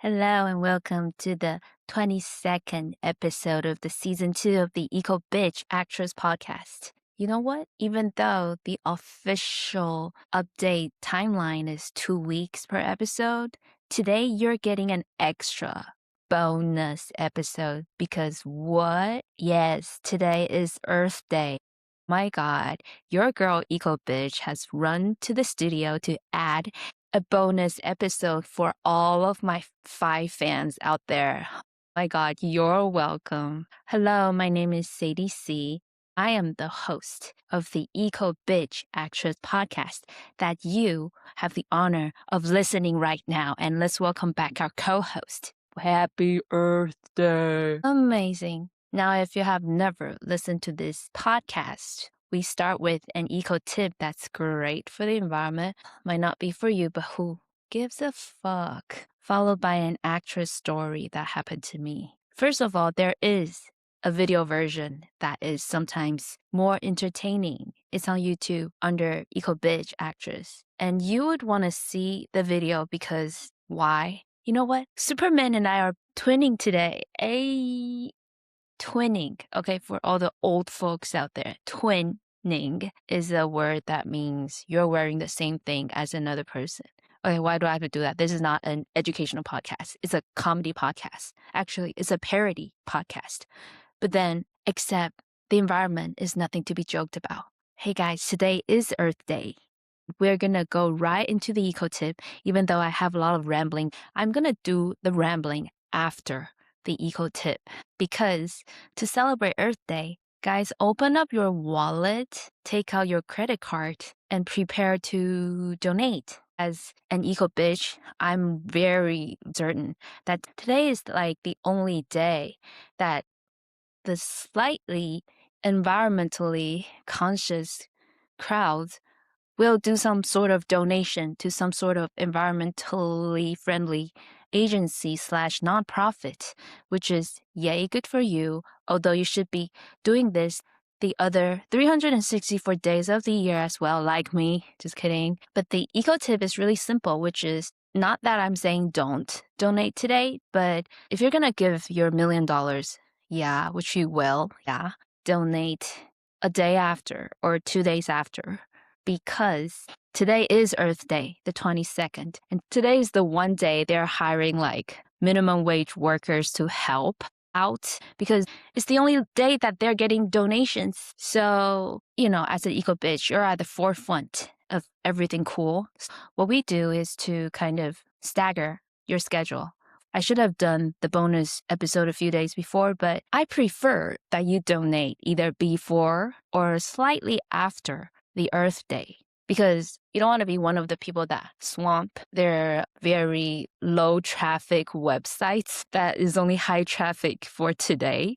Hello and welcome to the 22nd episode of the season 2 of the Ecobitch Actress Podcast. You know what? Even though the official update timeline is 2 weeks per episode, today you're getting an extra bonus episode because what? Yes, today is Earth Day. My God, your girl Ecobitch has run to the studio to add a bonus episode for all of my 5 fans out there. My God, you're welcome. Hello, my name is Sadie C. I am the host of the Ecobitch Actress Podcast that you have the honor of listening right now. And let's welcome back our co-host. Happy Earth Day. Amazing. Now, if you have never listened to this podcast, we start with an eco tip that's great for the environment. Might not be for you, but who gives a fuck? Followed by an actress story that happened to me. First of all, there is a video version that is sometimes more entertaining. It's on YouTube under Ecobitch Actress. And you would want to see the video because why? You know what? Superman and I are twinning today. Twinning, okay, for all the old folks out there, twinning is a word that means you're wearing the same thing as another person. Okay, why do I have to do that? This is not an educational podcast. It's a comedy podcast. Actually, it's a parody podcast. But then, except the environment is nothing to be joked about. Hey guys, today is Earth Day. We're going to go right into the eco tip. Even though I have a lot of rambling, I'm going to do the rambling after the eco tip because to celebrate Earth Day, guys, open up your wallet, take out your credit card, and prepare to donate. As an eco bitch, I'm very certain that today is like the only day that the slightly environmentally conscious crowds will do some sort of donation to some sort of environmentally friendly agency / nonprofit, which is yay good for you, although you should be doing this the other 364 days of the year as well, like me. Just kidding. But the eco tip is really simple, which is not that I'm saying don't donate today, but if you're going to give your $1 million, yeah, which you will, yeah, donate a day after or 2 days after. Because today is Earth Day, the 22nd, and today is the one day they're hiring like minimum wage workers to help out because it's the only day that they're getting donations. So, as an eco bitch, you're at the forefront of everything cool. What we do is to kind of stagger your schedule. I should have done the bonus episode a few days before, but I prefer that you donate either before or slightly after the Earth Day because you don't want to be one of the people that swamp their very low traffic websites that is only high traffic for today,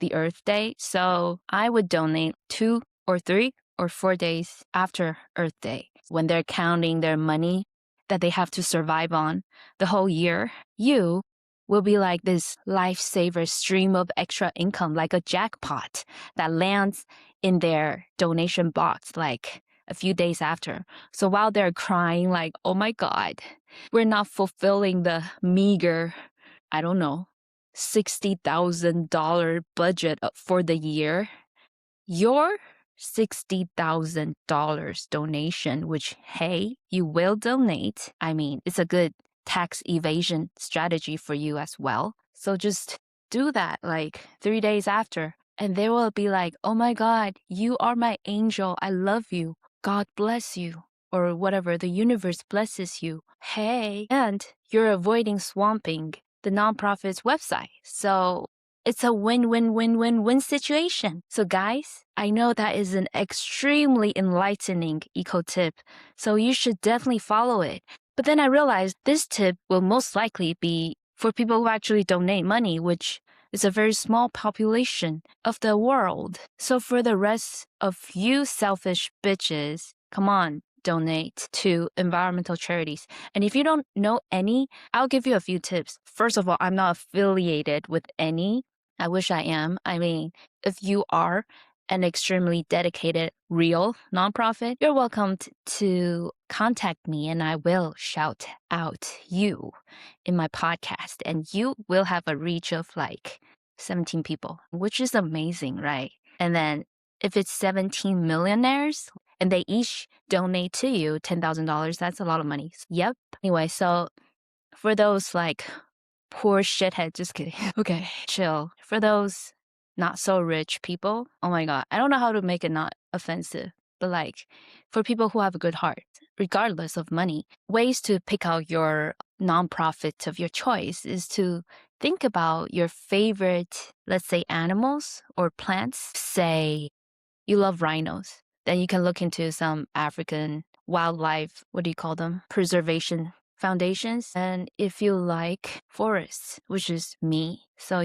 the Earth Day. So I would donate 2 or 3 or 4 days after Earth Day when they're counting their money that they have to survive on the whole year. You will be like this lifesaver stream of extra income, like a jackpot that lands in their donation box like a few days after. So while they're crying like, oh my God, we're not fulfilling the meager, I don't know, $60,000 budget for the year, your $60,000 donation, which, hey, you will donate. I mean, it's a good tax evasion strategy for you as well. So just do that like 3 days after. And they will be like, oh my God, you are my angel. I love you. God bless you. Or whatever, the universe blesses you. Hey. And you're avoiding swamping the nonprofit's website. So it's a win-win-win-win-win situation. So guys, I know that is an extremely enlightening eco tip. So you should definitely follow it. But then I realized this tip will most likely be for people who actually donate money, which is a very small population of the world. So for the rest of you selfish bitches, come on, donate to environmental charities. And if you don't know any, I'll give you a few tips. First of all, I'm not affiliated with any. I wish I am. I mean, if you are, an extremely dedicated, real nonprofit, you're welcome to contact me and I will shout out you in my podcast. And you will have a reach of like 17 people, which is amazing, right? And then if it's 17 millionaires and they each donate to you $10,000, that's a lot of money. Yep. Anyway, so for those like poor shithead, just kidding. Okay, chill. For those not so rich people, oh my God, I don't know how to make it not offensive, but like for people who have a good heart, regardless of money, ways to pick out your nonprofit of your choice is to think about your favorite, let's say, animals or plants. Say you love rhinos, then you can look into some African wildlife, what do you call them? Preservation foundations. And if you like forests, which is me, so,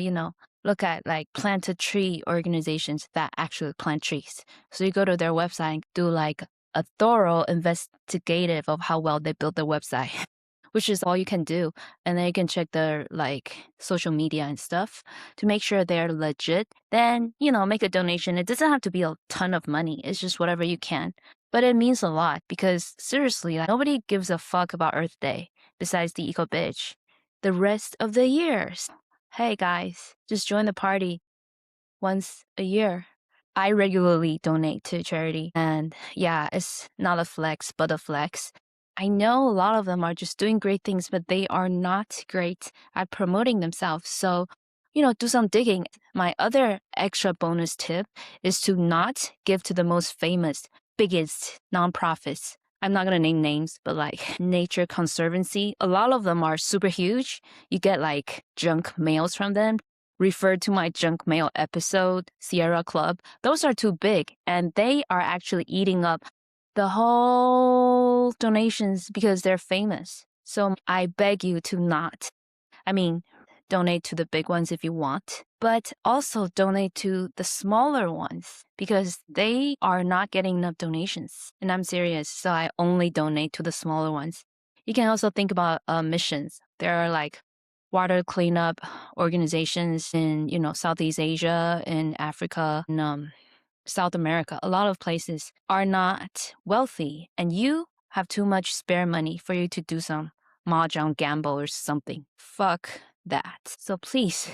look at like plant a tree organizations that actually plant trees. So you go to their website and do like a thorough investigative of how well they built their website. Which is all you can do. And then you can check their like social media and stuff to make sure they're legit. Then, make a donation. It doesn't have to be a ton of money. It's just whatever you can. But it means a lot because seriously, like, nobody gives a fuck about Earth Day besides the Ecobitch. The rest of the years. Hey guys, just join the party once a year. I regularly donate to charity. And yeah, it's not a flex, but a flex. I know a lot of them are just doing great things, but they are not great at promoting themselves. So, do some digging. My other extra bonus tip is to not give to the most famous, biggest nonprofits. I'm not going to name names, but like Nature Conservancy, a lot of them are super huge. You get like junk mails from them. Refer to my junk mail episode, Sierra Club. Those are too big and they are actually eating up the whole donations because they're famous. So I beg you to not. Donate to the big ones if you want, but also donate to the smaller ones because they are not getting enough donations. And I'm serious, so I only donate to the smaller ones. You can also think about missions. There are like water cleanup organizations in, Southeast Asia, in Africa, and South America. A lot of places are not wealthy, and you have too much spare money for you to do some mahjong gamble or something. Fuck that. So please,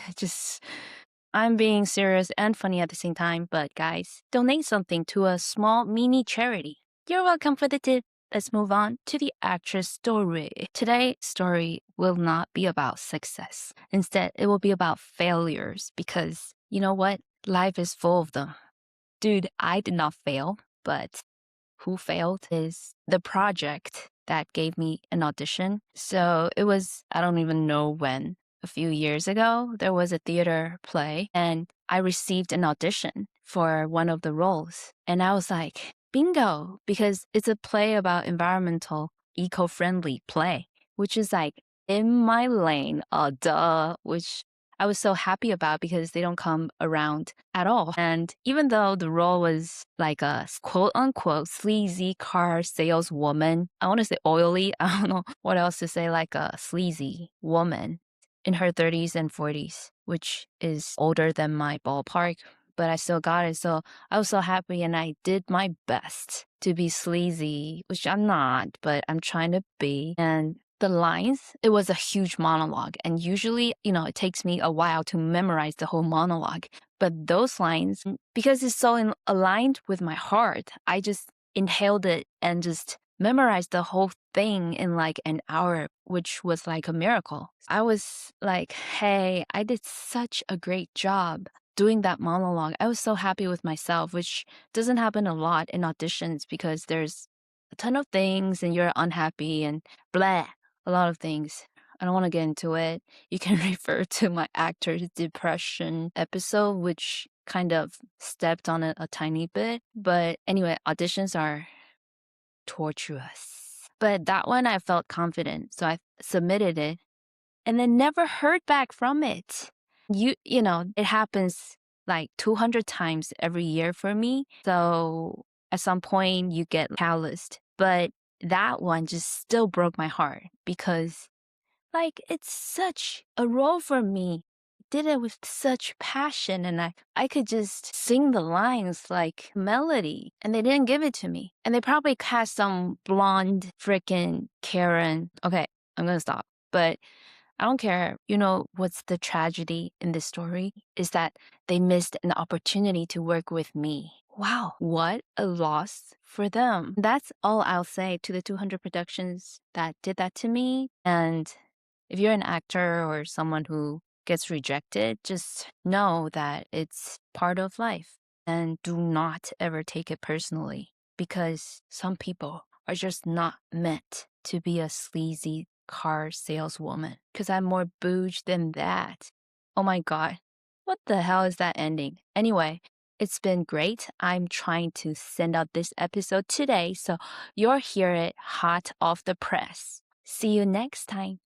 I'm being serious and funny at the same time, but guys, donate something to a small mini charity. You're welcome for the tip. Let's move on to the actress story. Today's story will not be about success. Instead, it will be about failures because you know what? Life is full of them. Dude, I did not fail, but who failed is the project that gave me an audition. So it was, I don't even know when, a few years ago, there was a theater play and I received an audition for one of the roles. And I was like, bingo, because it's a play about environmental, eco-friendly play, which is like in my lane, duh, which I was so happy about because they don't come around at all. And even though the role was like a quote unquote sleazy car saleswoman, I want to say oily, I don't know what else to say, like a sleazy woman in her 30s and 40s, which is older than my ballpark, but I still got it. So I was so happy and I did my best to be sleazy, which I'm not, but I'm trying to be. And the lines, it was a huge monologue. And usually, it takes me a while to memorize the whole monologue. But those lines, because it's so aligned with my heart, I just inhaled it and just memorized the whole thing in like an hour, which was like a miracle. I was like, hey, I did such a great job doing that monologue. I was so happy with myself, which doesn't happen a lot in auditions because there's a ton of things and you're unhappy and blah, a lot of things. I don't want to get into it. You can refer to my actor's depression episode, which kind of stepped on it a tiny bit. But anyway, auditions are torturous. But that one I felt confident, so I submitted it and then never heard back from it. It happens like 200 times every year for me. So at some point you get calloused. But that one just still broke my heart because like it's such a role for me. did it with such passion, and I could just sing the lines like melody, and they didn't give it to me. And they probably cast some blonde freaking Karen. Okay, I'm gonna stop. But I don't care. You know what's the tragedy in this story? Is that they missed an opportunity to work with me. Wow, what a loss for them. That's all I'll say to the 200 productions that did that to me. And if you're an actor or someone who gets rejected, just know that it's part of life. And do not ever take it personally, because some people are just not meant to be a sleazy car saleswoman. Because I'm more bouge than that. Oh my God. What the hell is that ending? Anyway, it's been great. I'm trying to send out this episode today, so you'll hear it hot off the press. See you next time.